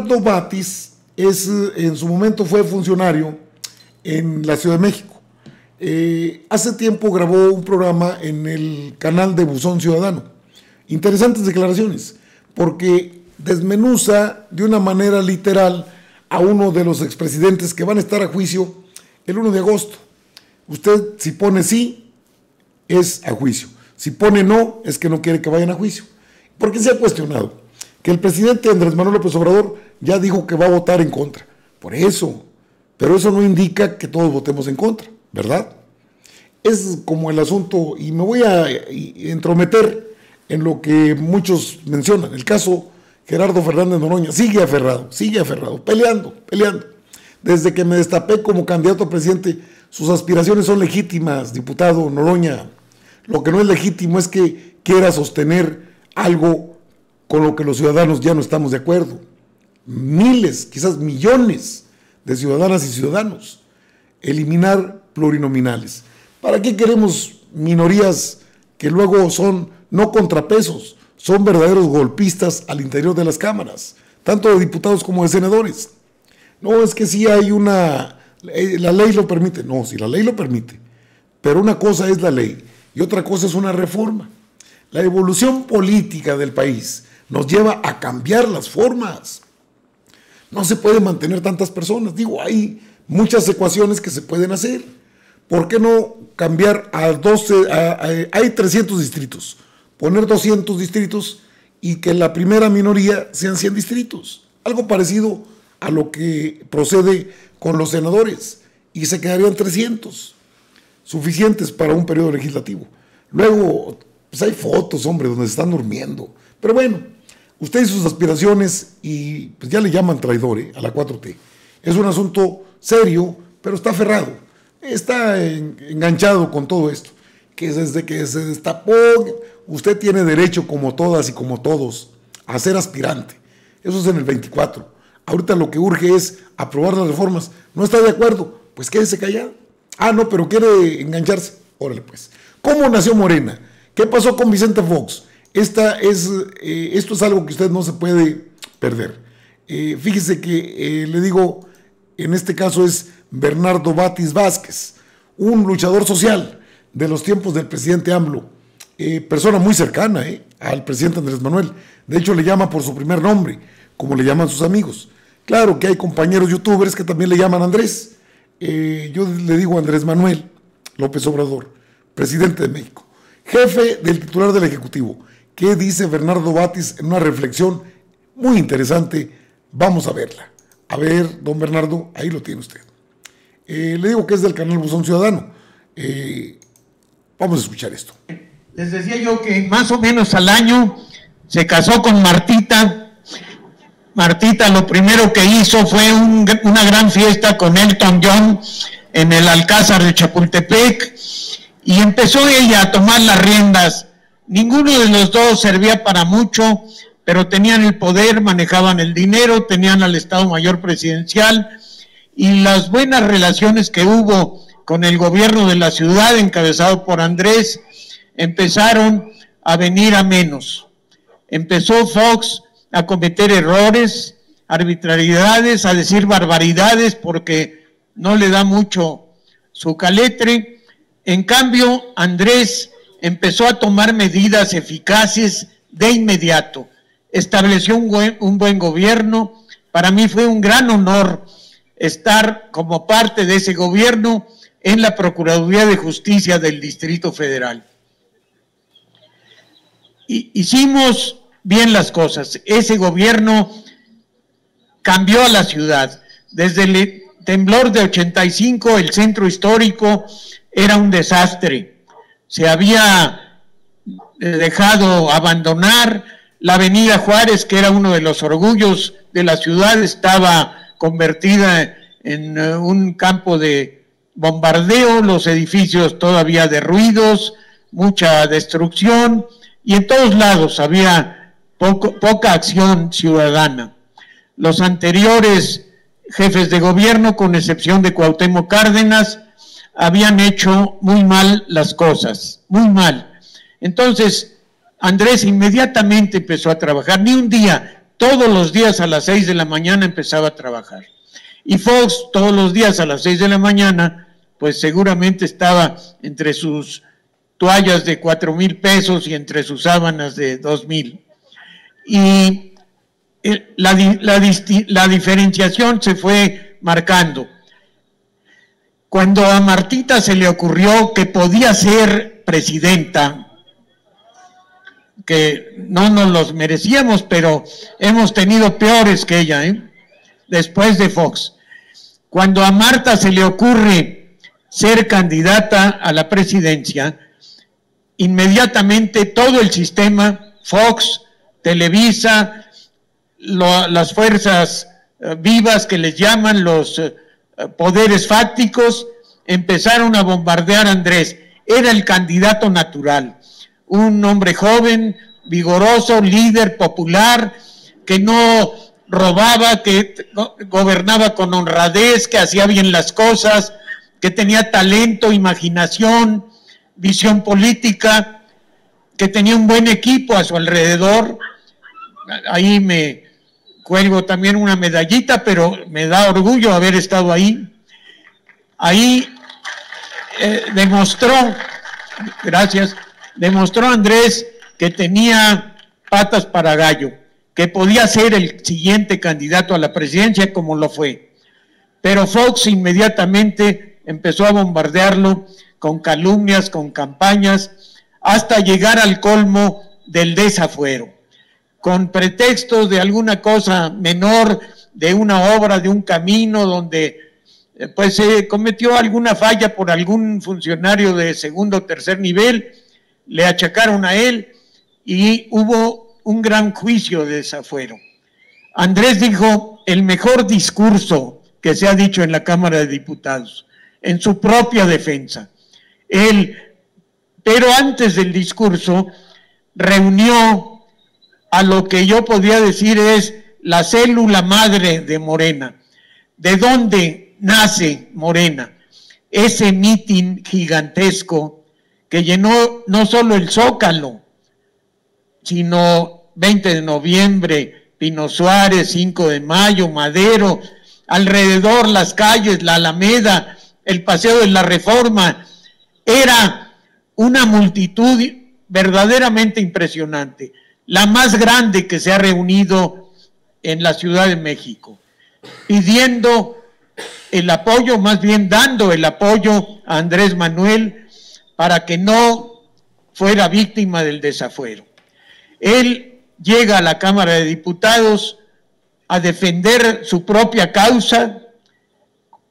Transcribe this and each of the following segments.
Bernardo Batis en su momento fue funcionario en la Ciudad de México. Hace tiempo grabó un programa en el canal de Buzón Ciudadano. Interesantes declaraciones, porque desmenuza de una manera literal a uno de los expresidentes que van a estar a juicio el 1 de agosto. Usted, si pone sí, es a juicio. Si pone no, es que no quiere que vayan a juicio. Porque se ha cuestionado que el presidente Andrés Manuel López Obrador ya dijo que va a votar en contra. Por eso, pero eso no indica que todos votemos en contra, ¿verdad? Es como el asunto, y me voy a entrometer en lo que muchos mencionan. El caso Gerardo Fernández Noroña sigue aferrado, peleando. Desde que me destapé como candidato a presidente, sus aspiraciones son legítimas, diputado Noroña. Lo que no es legítimo es que quiera sostener algo con lo que los ciudadanos ya no estamos de acuerdo. Miles, quizás millones de ciudadanas y ciudadanos. Eliminar plurinominales. ¿Para qué queremos minorías que luego son no contrapesos, son verdaderos golpistas al interior de las cámaras, tanto de diputados como de senadores? No, es que sí hay la ley lo permite. No, sí, la ley lo permite, pero una cosa es la ley y otra cosa es una reforma. La evolución política del país nos lleva a cambiar las formas. No se puede mantener tantas personas. Digo, hay muchas ecuaciones que se pueden hacer. ¿Por qué no cambiar a 12? Hay 300 distritos. Poner 200 distritos y que la primera minoría sean 100 distritos. Algo parecido a lo que procede con los senadores. Y se quedarían 300. Suficientes para un periodo legislativo. Luego, pues hay fotos, hombre, donde se están durmiendo. Pero bueno, usted y sus aspiraciones, y pues ya le llaman traidor a la 4T. Es un asunto serio, pero está aferrado. Está enganchado con todo esto. Que desde que se destapó, usted tiene derecho, como todas y como todos, a ser aspirante. Eso es en el 24. Ahorita lo que urge es aprobar las reformas. ¿No está de acuerdo? Pues quédese callado. Ah, no, pero quiere engancharse. Órale pues. ¿Cómo nació Morena? ¿Qué pasó con Vicente Fox? Esto es algo que usted no se puede perder. Fíjese que le digo, en este caso es Bernardo Batis Vázquez, un luchador social de los tiempos del presidente AMLO, persona muy cercana al presidente Andrés Manuel. De hecho, le llama por su primer nombre, como le llaman sus amigos. Claro que hay compañeros youtubers que también le llaman Andrés. Yo le digo Andrés Manuel López Obrador, presidente de México, jefe del titular del Ejecutivo. ¿Qué dice Bernardo Batis en una reflexión muy interesante? Vamos a verla. A ver, don Bernardo, ahí lo tiene usted. Le digo que es del canal Buzón Ciudadano. Vamos a escuchar esto. Les decía yo que más o menos al año se casó con Martita. Martita lo primero que hizo fue una gran fiesta con Elton John en el Alcázar de Chapultepec y empezó ella a tomar las riendas. Ninguno de los dos servía para mucho, pero tenían el poder, manejaban el dinero, tenían al Estado Mayor Presidencial y las buenas relaciones que hubo con el gobierno de la ciudad, encabezado por Andrés, empezaron a venir a menos. Empezó Fox a cometer errores, arbitrariedades, a decir barbaridades porque no le da mucho su caletre. En cambio, Andrés empezó a tomar medidas eficaces de inmediato. Estableció un buen gobierno. Para mí fue un gran honor estar como parte de ese gobierno en la Procuraduría de Justicia del Distrito Federal. Hicimos bien las cosas. Ese gobierno cambió a la ciudad. Desde el temblor de 85, el centro histórico era un desastre. Se había dejado abandonar. La avenida Juárez, que era uno de los orgullos de la ciudad, estaba convertida en un campo de bombardeo, los edificios todavía derruidos, mucha destrucción, y en todos lados había poca acción ciudadana. Los anteriores jefes de gobierno, con excepción de Cuauhtémoc Cárdenas, habían hecho muy mal las cosas, muy mal. Entonces, Andrés inmediatamente empezó a trabajar, ni un día todos los días a las 6 de la mañana empezaba a trabajar. Y Fox todos los días a las 6 de la mañana, pues seguramente estaba entre sus toallas de 4,000 pesos y entre sus sábanas de 2,000. Y la diferenciación se fue marcando. Cuando a Martita se le ocurrió que podía ser presidenta, que no nos los merecíamos, pero hemos tenido peores que ella, después de Fox. Cuando a Marta se le ocurre ser candidata a la presidencia, inmediatamente todo el sistema, Fox, Televisa, las fuerzas vivas que les llaman los poderes fácticos, empezaron a bombardear a Andrés. Era el candidato natural, un hombre joven, vigoroso, líder popular, que no robaba, que gobernaba con honradez, que hacía bien las cosas, que tenía talento, imaginación, visión política, que tenía un buen equipo a su alrededor. Ahí me cuelgo también una medallita, pero me da orgullo haber estado ahí. Ahí demostró Andrés que tenía patas para gallo, que podía ser el siguiente candidato a la presidencia como lo fue. Pero Fox inmediatamente empezó a bombardearlo con calumnias, con campañas, hasta llegar al colmo del desafuero, con pretextos de alguna cosa menor, de una obra, de un camino donde pues se cometió alguna falla por algún funcionario de segundo o tercer nivel, le achacaron a él y hubo un gran juicio de desafuero. Andrés dijo el mejor discurso que se ha dicho en la Cámara de Diputados, en su propia defensa. Pero antes del discurso reunió a lo que yo podría decir es la célula madre de Morena. ¿De dónde nace Morena? Ese mitin gigantesco que llenó no solo el Zócalo, sino 20 de noviembre, Pino Suárez, 5 de mayo, Madero, alrededor las calles, la Alameda, el Paseo de la Reforma. Era una multitud verdaderamente impresionante, la más grande que se ha reunido en la Ciudad de México, pidiendo el apoyo, más bien dando el apoyo a Andrés Manuel para que no fuera víctima del desafuero. Él llega a la Cámara de Diputados a defender su propia causa,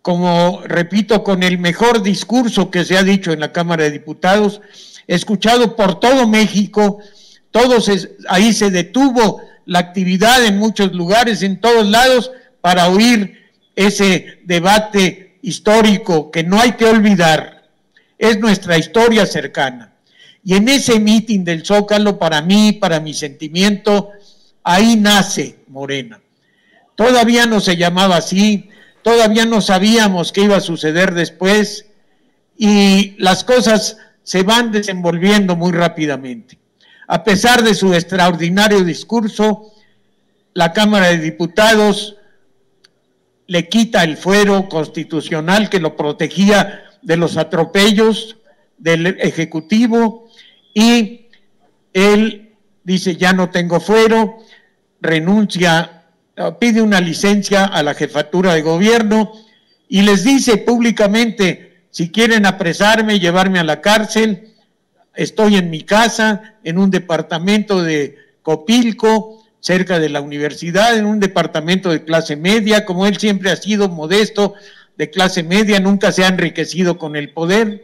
como repito, con el mejor discurso que se ha dicho en la Cámara de Diputados, escuchado por todo México. Ahí se detuvo la actividad en muchos lugares, en todos lados, para oír ese debate histórico que no hay que olvidar. Es nuestra historia cercana. Y en ese mitin del Zócalo, para mí, para mi sentimiento, ahí nace Morena. Todavía no se llamaba así, todavía no sabíamos qué iba a suceder después, y las cosas se van desenvolviendo muy rápidamente. A pesar de su extraordinario discurso, la Cámara de Diputados le quita el fuero constitucional que lo protegía de los atropellos del Ejecutivo, y él dice: ya no tengo fuero, renuncia, pide una licencia a la jefatura de gobierno y les dice públicamente: si quieren apresarme, llevarme a la cárcel, estoy en mi casa, en un departamento de Copilco, cerca de la universidad, en un departamento de clase media. Como él siempre ha sido modesto, de clase media, nunca se ha enriquecido con el poder,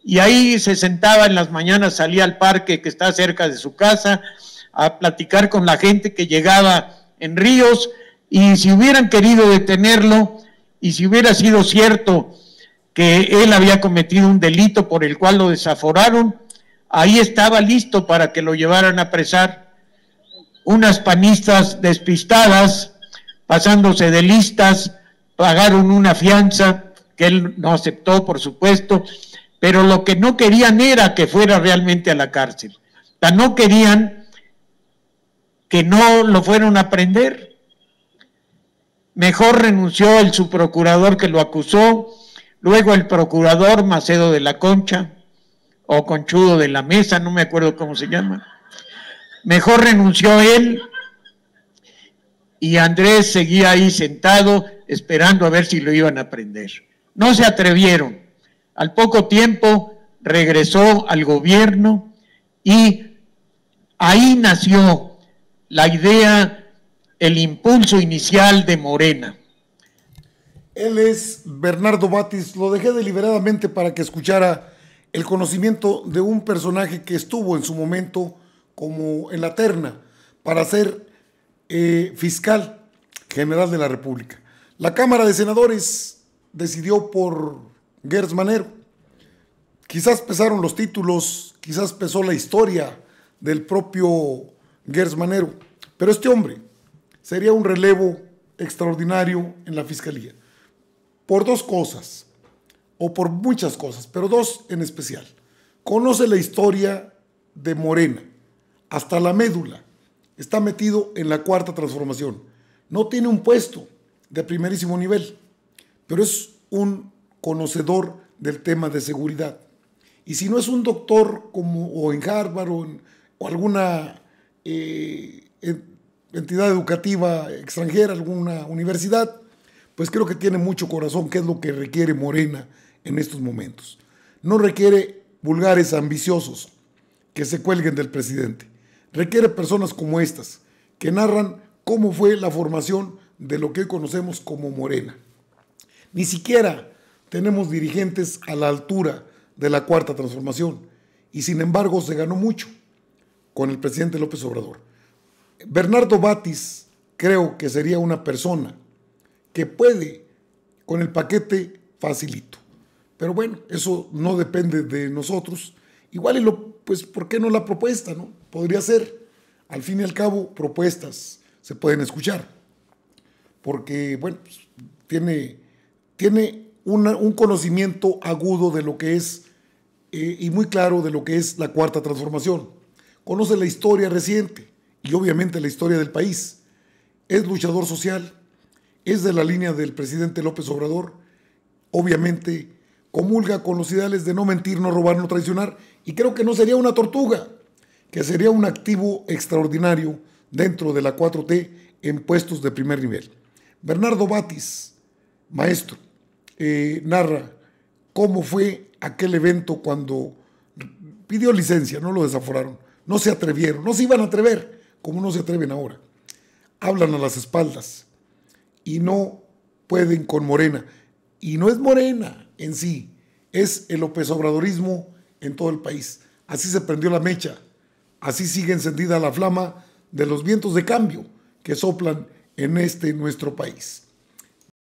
y ahí se sentaba en las mañanas, salía al parque que está cerca de su casa a platicar con la gente que llegaba en ríos, y si hubieran querido detenerlo, y si hubiera sido cierto que él había cometido un delito por el cual lo desaforaron, ahí estaba listo para que lo llevaran a apresar. Unas panistas despistadas, pasándose de listas, pagaron una fianza que él no aceptó, por supuesto, pero lo que no querían era que fuera realmente a la cárcel. No querían que no lo fueron a prender. Mejor renunció el subprocurador que lo acusó, luego el procurador Macedo de la Concha, o Conchudo de la Mesa, no me acuerdo cómo se llama. Mejor renunció él, y Andrés seguía ahí sentado esperando a ver si lo iban a prender. No se atrevieron. Al poco tiempo regresó al gobierno y ahí nació la idea, el impulso inicial de Morena. Él es Bernardo Batis. Lo dejé deliberadamente para que escuchara el conocimiento de un personaje que estuvo en su momento como en la terna para ser fiscal general de la República. La Cámara de Senadores decidió por Gers Manero. Quizás pesaron los títulos, quizás pesó la historia del propio Gers Manero, pero este hombre sería un relevo extraordinario en la Fiscalía. Por dos cosas, o por muchas cosas, pero dos en especial. Conoce la historia de Morena, hasta la médula. Está metido en la Cuarta Transformación. No tiene un puesto de primerísimo nivel, pero es un conocedor del tema de seguridad. Y si no es un doctor como o en Harvard o alguna entidad educativa extranjera, alguna universidad, pues creo que tiene mucho corazón, que es lo que requiere Morena en estos momentos. No requiere vulgares ambiciosos que se cuelguen del presidente. Requiere personas como estas, que narran cómo fue la formación de lo que hoy conocemos como Morena. Ni siquiera tenemos dirigentes a la altura de la Cuarta Transformación, y sin embargo se ganó mucho con el presidente López Obrador. Bernardo Batis creo que sería una persona que puede con el paquete facilito. Pero bueno, eso no depende de nosotros. Igual, pues, ¿por qué no la propuesta, no? Podría ser, al fin y al cabo, propuestas se pueden escuchar. Porque, bueno, pues, tiene un conocimiento agudo de lo que es y muy claro de lo que es la Cuarta Transformación. Conoce la historia reciente y obviamente la historia del país. Es luchador social, es de la línea del presidente López Obrador, obviamente comulga con los ideales de no mentir, no robar, no traicionar, y creo que no sería una tortuga, que sería un activo extraordinario dentro de la 4T en puestos de primer nivel. Bernardo Batis, maestro, narra cómo fue aquel evento cuando pidió licencia, no lo desaforaron, no se atrevieron, no se iban a atrever como no se atreven ahora. Hablan a las espaldas y no pueden con Morena. Y no es Morena en sí, es el López Obradorismo en todo el país. Así se prendió la mecha, así sigue encendida la flama de los vientos de cambio que soplan en nuestro país.